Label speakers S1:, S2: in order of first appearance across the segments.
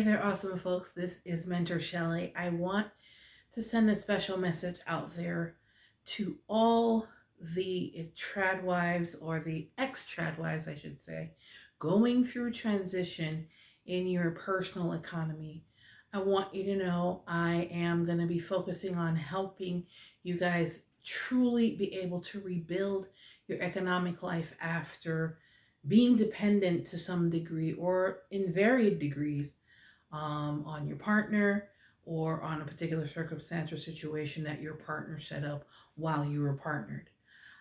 S1: there, awesome folks. This is Mentor Shelley. I want to send a special message out there to all the trad wives, or the ex-trad wives, I should say, going through transition in your personal economy. I want you to know I am going to be focusing on helping you guys truly be able to rebuild your economic life after being dependent to some degree or in varied degrees on your partner or on a particular circumstance or situation that your partner set up while you were partnered.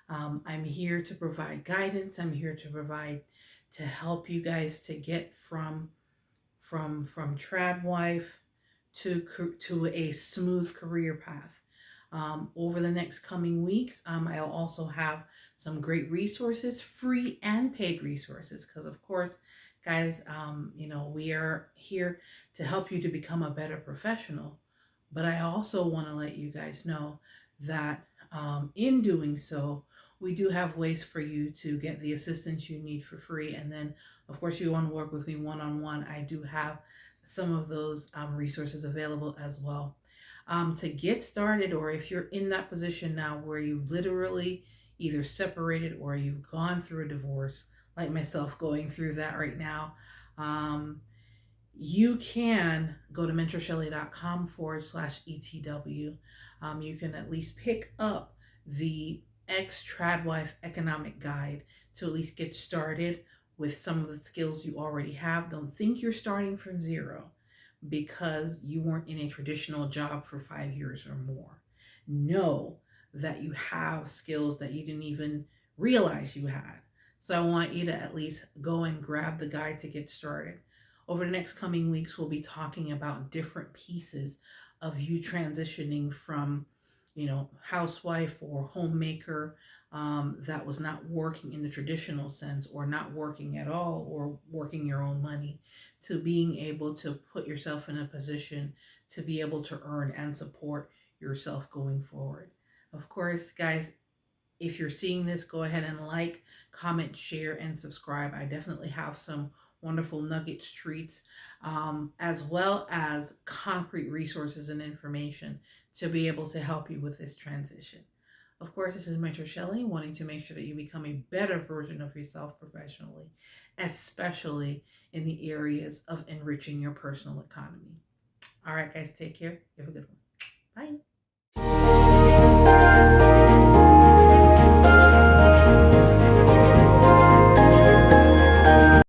S1: I'm here to provide guidance. I'm here to help you guys to get from trad wife to a smooth career path. Over the next coming weeks, I'll also have some great resources, free and paid resources, because of course, guys, we are here to help you to become a better professional. But I also want to let you guys know that in doing so, we do have ways for you to get the assistance you need for free. And then, of course, you want to work with me one-on-one. I do have some of those resources available as well. To get started, or if you're in that position now where you've literally either separated or you've gone through a divorce, like myself going through that right now, you can go to mentorshelley.com/ETW. You can at least pick up the ex-Tradwife economic guide to at least get started with some of the skills you already have. Don't think you're starting from zero because you weren't in a traditional job for 5 years or more. Know that you have skills that you didn't even realize you had. So I want you to at least go and grab the guide to get started. Over the next coming weeks, we'll be talking about different pieces of you transitioning from, housewife or homemaker that was not working in the traditional sense, or not working at all, or working your own money, to being able to put yourself in a position to be able to earn and support yourself going forward. Of course, guys, if you're seeing this, go ahead and like, comment, share, and subscribe. I definitely have some wonderful nuggets, treats, as well as concrete resources and information to be able to help you with this transition. Of course, this is Mentor Shelley, wanting to make sure that you become a better version of yourself professionally, especially in the areas of enriching your personal economy. All right, guys, take care. Have a good one. Bye.